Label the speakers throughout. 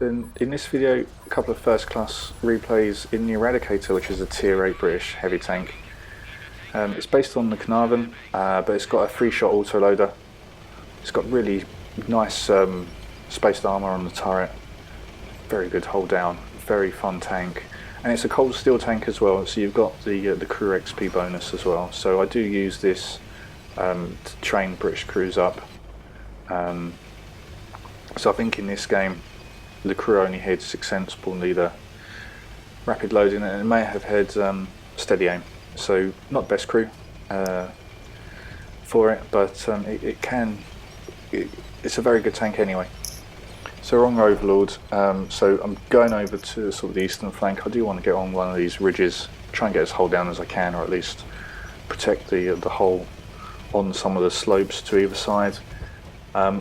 Speaker 1: in this video, a couple of first class replays in the Eradicator, which is a tier 8 British heavy tank. It's based on the Carnarvon, but it's got a 3-shot autoloader. It's got really nice spaced armour on the turret. Very good hold down, very fun tank. And it's a cold steel tank as well, so you've got the crew XP bonus as well. So I do use this to train British crews up. So I think in this game the crew only had 6 sensible, neither rapid loading, and it may have had steady aim. So not best crew for it, but it's a very good tank anyway. So we're on Overlord, so I'm going over to sort of the eastern flank. I do want to get on one of these ridges, try and get as hold down as I can, or at least protect the hull on some of the slopes to either side.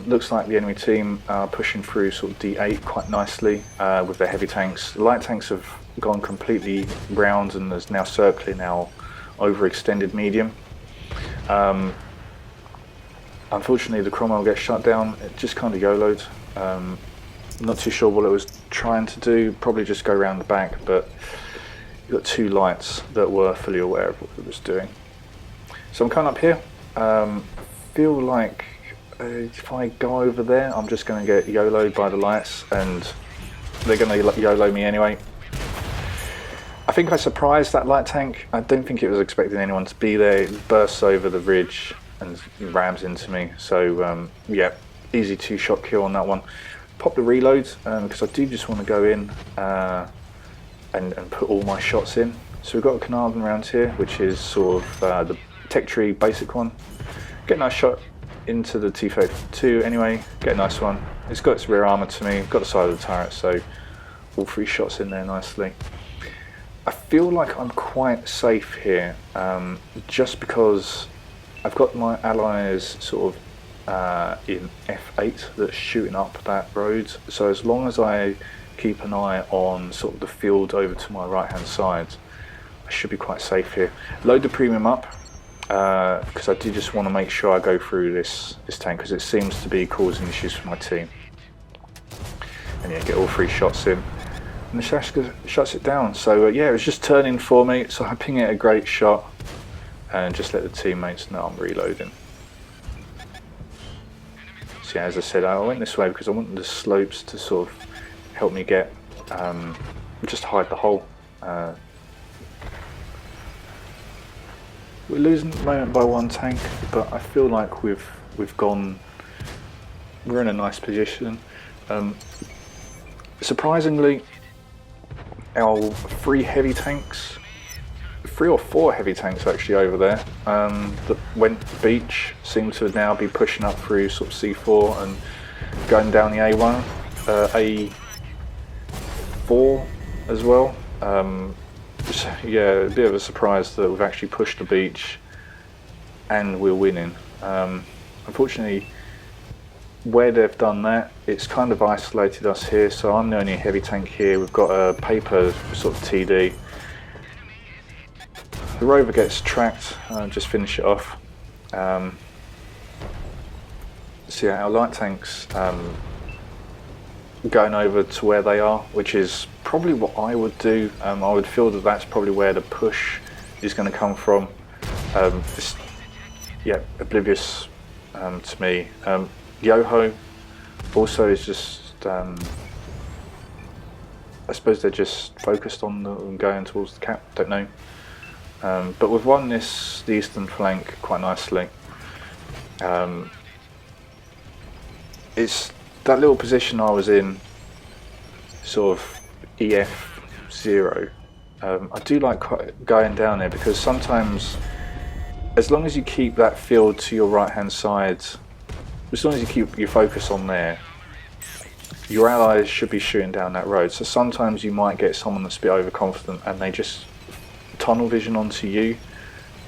Speaker 1: Looks like the enemy team are pushing through sort of D8 quite nicely with their heavy tanks. The light tanks have gone completely round and is now circling our overextended medium. Unfortunately the Cromwell gets shut down. It just kind of YOLO'd. Not too sure what it was trying to do, probably just go around the back, but you've got 2 lights that were fully aware of what it was doing. So I'm coming up here. Feel like if I go over there, I'm just going to get YOLO'd by the lights, and they're going to YOLO me anyway. I think I surprised that light tank. I don't think it was expecting anyone to be there. It bursts over the ridge and rams into me. So yeah, easy 2-shot kill on that one. Pop the reload because I do just want to go in and put all my shots in. So we've got a Carnarvon round here, which is sort of the tech tree basic one. Get a nice shot into the T-32 anyway, get a nice one. It's got its rear armour to me, got the side of the turret, so all 3 shots in there nicely. I feel like I'm quite safe here, just because I've got my allies sort of in F8 that's shooting up that road, so as long as I keep an eye on sort of the field over to my right hand side, I should be quite safe here. Load the premium up because I do just want to make sure I go through this tank, because it seems to be causing issues for my team. And yeah, get all 3 shots in and the Shashka shuts it down. So yeah, it was just turning for me, so I ping it a great shot and just let the teammates know I'm reloading. So yeah, as I said, I went this way because I wanted the slopes to sort of help me get just hide the hole. We're losing at the moment by 1 tank, but I feel like we're in a nice position. Surprisingly, our 3 heavy tanks, 3 or 4 heavy tanks actually over there that went beach, seem to now be pushing up through sort of C4 and going down the A1, A4 as well. So, yeah, a bit of a surprise that we've actually pushed the beach and we're winning. Unfortunately, where they've done that, it's kind of isolated us here, so I'm the only heavy tank here. We've got a paper sort of TD. The rover gets tracked, just finish it off. So yeah, our light tanks going over to where they are, which is probably what I would do. I would feel that that's probably where the push is going to come from. Yeah, oblivious to me. Yoho also is just, I suppose they're just focused on going towards the cap, don't know. But we've won the eastern flank quite nicely. It's that little position I was in, sort of EF0. I do like going down there because sometimes, as long as you keep that field to your right hand side, as long as you keep your focus on there, your allies should be shooting down that road. So sometimes you might get someone that's a bit overconfident and they just tunnel vision onto you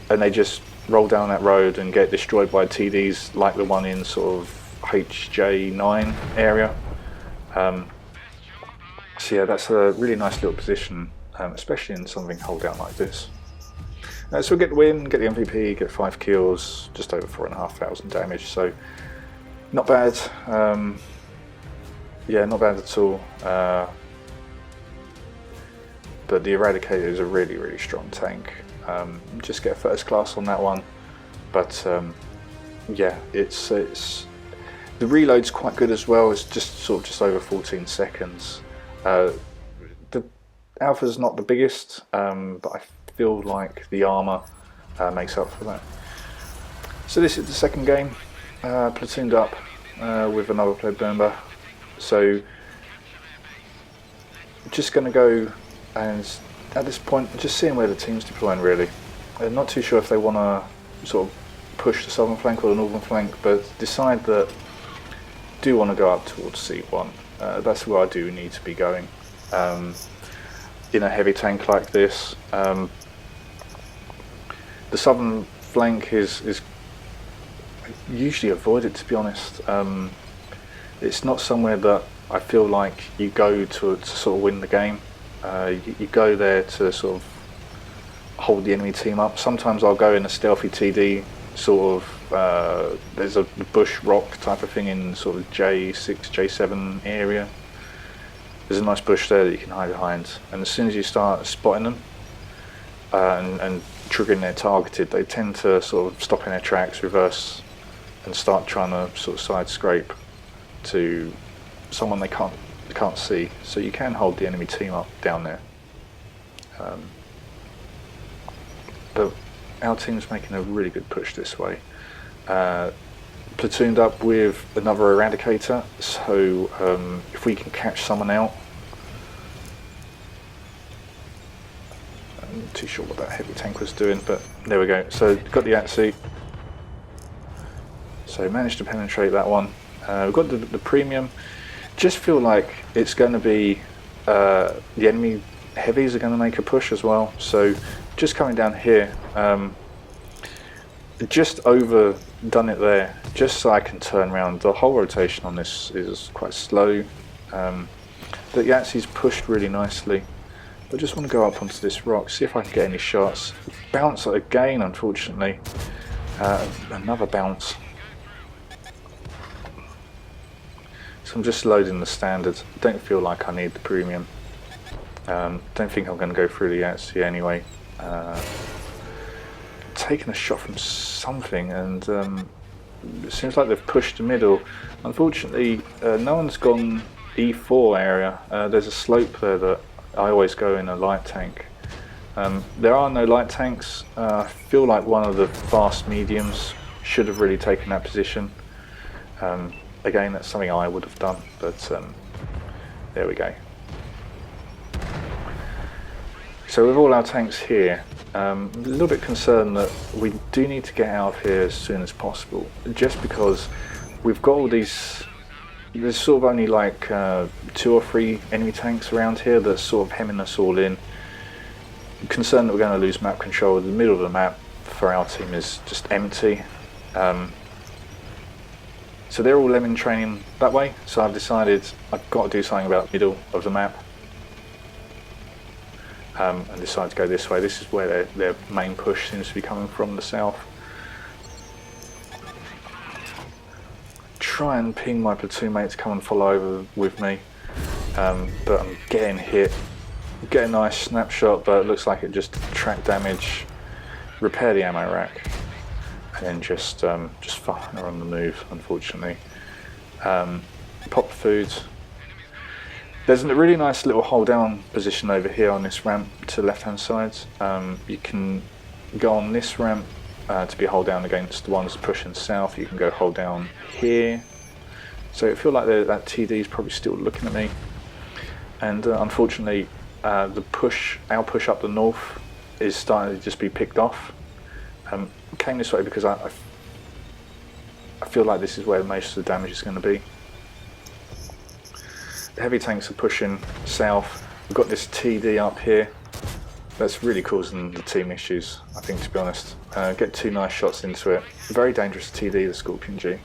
Speaker 1: and they just roll down that road and get destroyed by TDs like the one in sort of HJ9 area. So yeah, that's a really nice little position, especially in something hold down like this. So we get the win, get the MVP, get 5 kills, just over 4,500 damage, so not bad. Yeah, not bad at all. But the Eradicator is a really strong tank. Just get first class on that one. But yeah, it's the reload's quite good as well. It's just just over 14 seconds. The alpha's not the biggest, but I feel like the armor makes up for that. So this is the second game, platooned up with another pleb member. So just going to go and at this point just seeing where the team's deploying really. Not too sure if they want to sort of push the southern flank or the northern flank, but decide that do want to go up towards C1. That's where I do need to be going. In a heavy tank like this, the southern flank is usually avoided, to be honest. It's not somewhere that I feel like you go to sort of win the game. You go there to sort of hold the enemy team up. Sometimes I'll go in a stealthy TD, sort of, there's a bush rock type of thing in sort of J6, J7 area. There's a nice bush there that you can hide behind, and as soon as you start spotting them and triggering their targeted, they tend to sort of stop in their tracks, reverse, and start trying to sort of side scrape to someone they can't see. So you can hold the enemy team up down there. But our team's making a really good push this way. Platooned up with another Eradicator, so if we can catch someone out. I'm not too sure what that heavy tank was doing, but there we go. So got the ATSI, so managed to penetrate that one. We've got the premium. Just feel like it's going to be the enemy heavies are going to make a push as well. So just coming down here, just overdone it there, just so I can turn around. The whole rotation on this is quite slow. The Yatsi's pushed really nicely. But just want to go up onto this rock, see if I can get any shots. Bounce again, unfortunately. Another bounce. So I'm just loading the standard. Don't feel like I need the premium. Don't think I'm going to go through the Yatsi anyway. Taking a shot from something, and it seems like they've pushed the middle. Unfortunately, no one's gone E4 area. There's a slope there that I always go in a light tank. There are no light tanks. I feel like one of the fast mediums should have really taken that position. Again, that's something I would have done, but there we go. So with all our tanks here, I'm a little bit concerned that we do need to get out of here as soon as possible, just because we've got all these, there's sort of only like 2 or 3 enemy tanks around here that's sort of hemming us all in. I'm concerned that we're going to lose map control. The middle of the map for our team is just empty. So they're all lemming training that way, so I've decided I've got to do something about the middle of the map. And decide to go this way. This is where their main push seems to be coming from, the south. Try and ping my platoon mate to come and follow over with me, but I'm getting hit. Get a nice snapshot, but it looks like it just track damage. Repair the ammo rack, and then just fire on the move. Unfortunately, pop food. There's a really nice little hold down position over here on this ramp to the left hand side. You can go on this ramp to be hold down against the ones pushing south. You can go hold down here. So I feel like that TD is probably still looking at me. And unfortunately, our push up the north is starting to just be picked off. Came this way because I feel like this is where most of the damage is going to be. The heavy tanks are pushing south. We've got this TD up here. That's really causing the team issues, I think, to be honest. Get 2 nice shots into it. Very dangerous TD, the Scorpion G.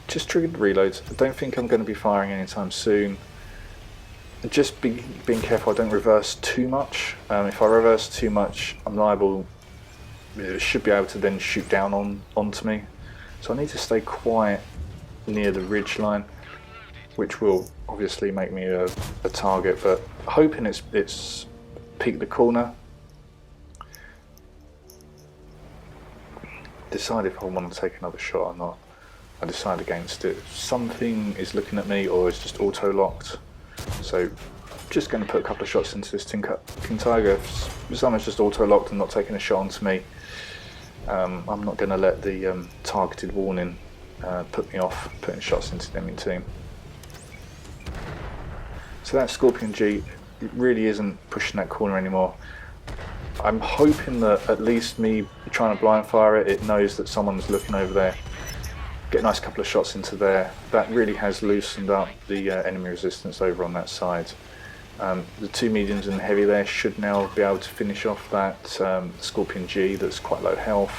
Speaker 1: Just triggered reloads. I don't think I'm going to be firing anytime soon. Just being careful I don't reverse too much. If I reverse too much, I'm liable, it should be able to then shoot down onto me. So I need to stay quiet near the ridge line. which will obviously make me a target, but hoping it's peeked the corner. Decide if I want to take another shot or not. I decide against it. Something is looking at me or is just auto-locked. So I'm just going to put a couple of shots into this King Tiger. If someone's just auto-locked and not taking a shot onto me, I'm not going to let the targeted warning put me off putting shots into the enemy team. So that Scorpion G, it really isn't pushing that corner anymore. I'm hoping that at least me trying to blind fire it, it knows that someone's looking over there. Get a nice couple of shots into there. That really has loosened up the enemy resistance over on that side. The two mediums and heavy there should now be able to finish off that Scorpion G that's quite low health.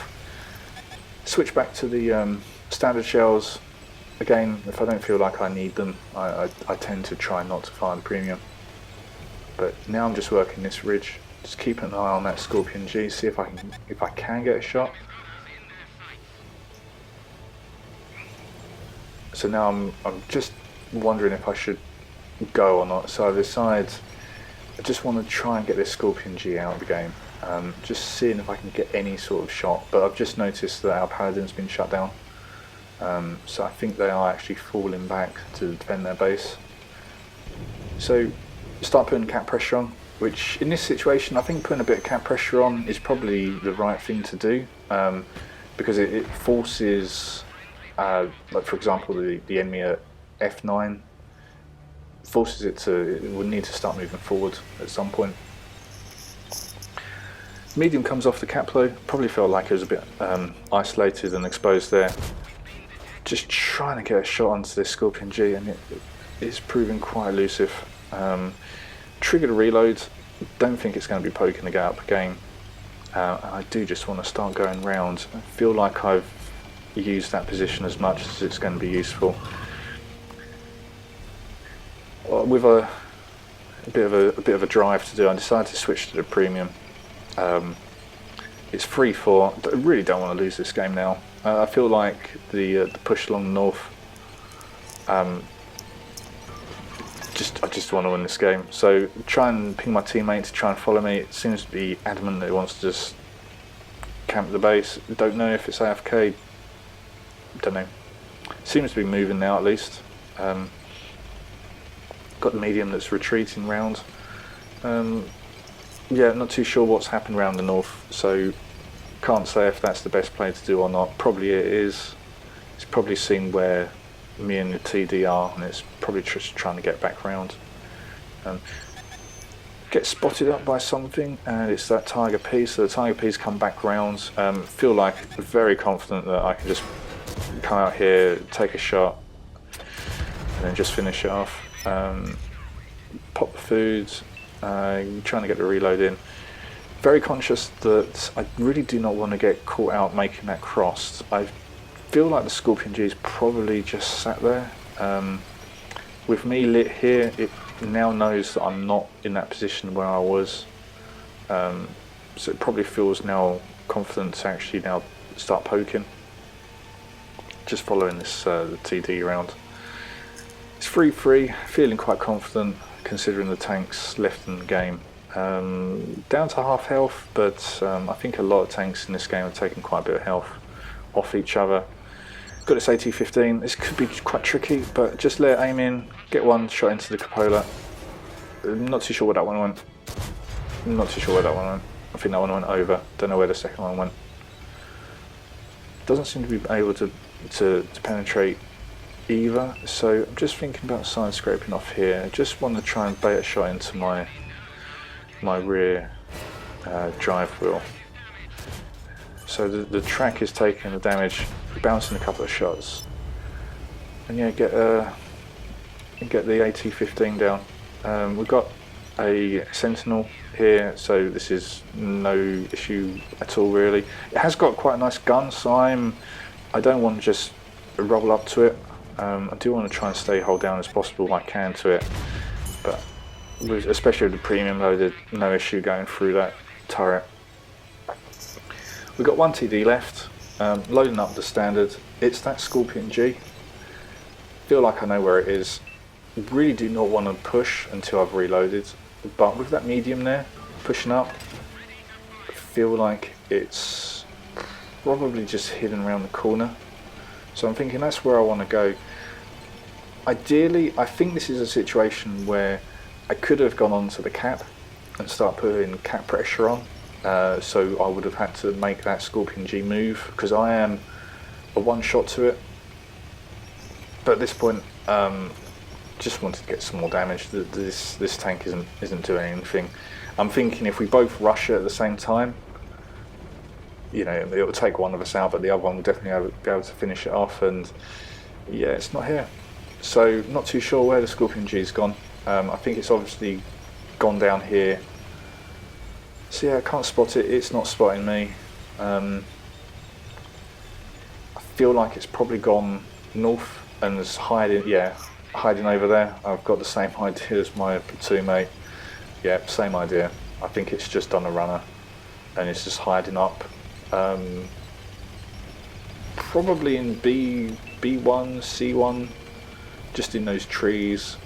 Speaker 1: Switch back to the standard shells. Again, if I don't feel like I need them, I tend to try not to fire the premium. But now I'm just working this ridge, just keeping an eye on that Scorpion G, see if I can get a shot. So now I'm just wondering if I should go or not. So I decide I just want to try and get this Scorpion G out of the game. Just seeing if I can get any sort of shot. But I've just noticed that our Paladin's been shut down. So I think they are actually falling back to defend their base. So start putting cap pressure on, which in this situation I think putting a bit of cap pressure on is probably the right thing to do, because it forces, like for example the enemy at F9, forces it would need to start moving forward at some point. Medium comes off the Caplo, probably felt like it was a bit isolated and exposed there. Just trying to get a shot onto this Scorpion G, and it's proving quite elusive. Triggered a reload, don't think it's going to be poking the gate up again. And I do just want to start going round. I feel like I've used that position as much as it's going to be useful. With a bit of a drive to do, I decided to switch to the premium. It's 3-4. I really don't want to lose this game now. I feel like the push along the north. I just want to win this game. So try and ping my teammate to try and follow me. It seems to be adamant that he wants to just camp the base. Don't know if it's AFK. Don't know. Seems to be moving now at least. Got the medium that's retreating round. Yeah, not too sure what's happened around the north, so can't say if that's the best play to do or not. Probably it is. It's probably seen where me and the TD are, and it's probably just trying to get back round. Get spotted up by something, and it's that Tiger P, so the Tiger P's come back round. Feel like very confident that I can just come out here, take a shot, and then just finish it off. Pop the food, trying to get the reload in. Very conscious that I really do not want to get caught out making that cross. I feel like the Scorpion G is probably just sat there. With me lit here, it now knows that I'm not in that position where I was. So it probably feels now confident to actually now start poking. Just following this the TD around. It's 3-3, feeling quite confident considering the tanks left in the game. Down to half health, but I think a lot of tanks in this game have taken quite a bit of health off each other. Got this AT-15, this could be quite tricky, but just let it aim in, get one shot into the cupola. Not too sure where that one went. I think that one went over, don't know where the second one went. Doesn't seem to be able to penetrate either, so I'm just thinking about side scraping off here. I just want to try and bait a shot into my rear drive wheel. So the track is taking the damage, bouncing a couple of shots, and yeah, get the AT-15 down. We've got a Sentinel here, so this is no issue at all really. It has got quite a nice gun, so I don't want to just roll up to it. I do want to try and stay hold down as possible I can to it, but especially with the premium loaded, no issue going through that turret. We've got one TD left, loading up the standard. It's that Scorpion G. Feel like I know where it is. really do not want to push until I've reloaded, but with that medium there, pushing up, I feel like it's probably just hidden around the corner. So I'm thinking that's where I want to go. Ideally, I think this is a situation where I could have gone on to the cap and start putting cap pressure on. So I would have had to make that Scorpion G move, because I am a one shot to it. But at this point, just wanted to get some more damage. This tank isn't doing anything. I'm thinking if we both rush it at the same time, you know, it will take one of us out, but the other one will definitely be able to finish it off. And yeah, it's not here. So not too sure where the Scorpion G's gone. I think it's obviously gone down here. So yeah, I can't spot it. It's not spotting me. I feel like it's probably gone north and is hiding. Yeah, hiding over there. I've got the same idea as my platoon mate. Yeah, same idea. I think it's just done a runner and it's just hiding up. Probably in B1, C1, just in those trees,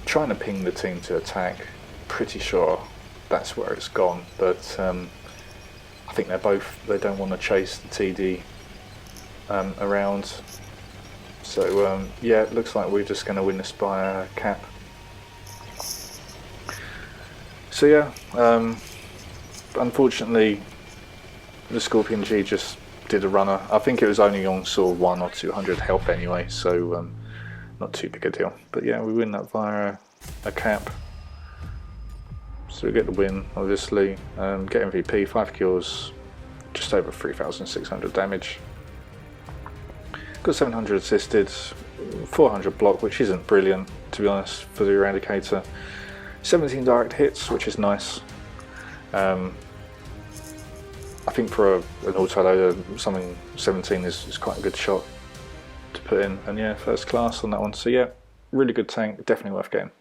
Speaker 1: trying to ping the team to attack. Pretty sure that's where it's gone, but I think they don't want to chase the TD around. So yeah, it looks like we're just going to win this by a cap. So yeah, unfortunately the Scorpion G just did a runner. I think it was only on sort of 100 or 200 health anyway, so not too big a deal. But yeah, we win that via a cap. So we get the win, obviously, get MVP, 5 kills, just over 3,600 damage. Got 700 assisted, 400 block, which isn't brilliant, to be honest, for the Eradicator. 17 direct hits, which is nice. I think for an autoloader, something 17 is quite a good shot to put in. And yeah, first class on that one. So yeah, really good tank, definitely worth getting.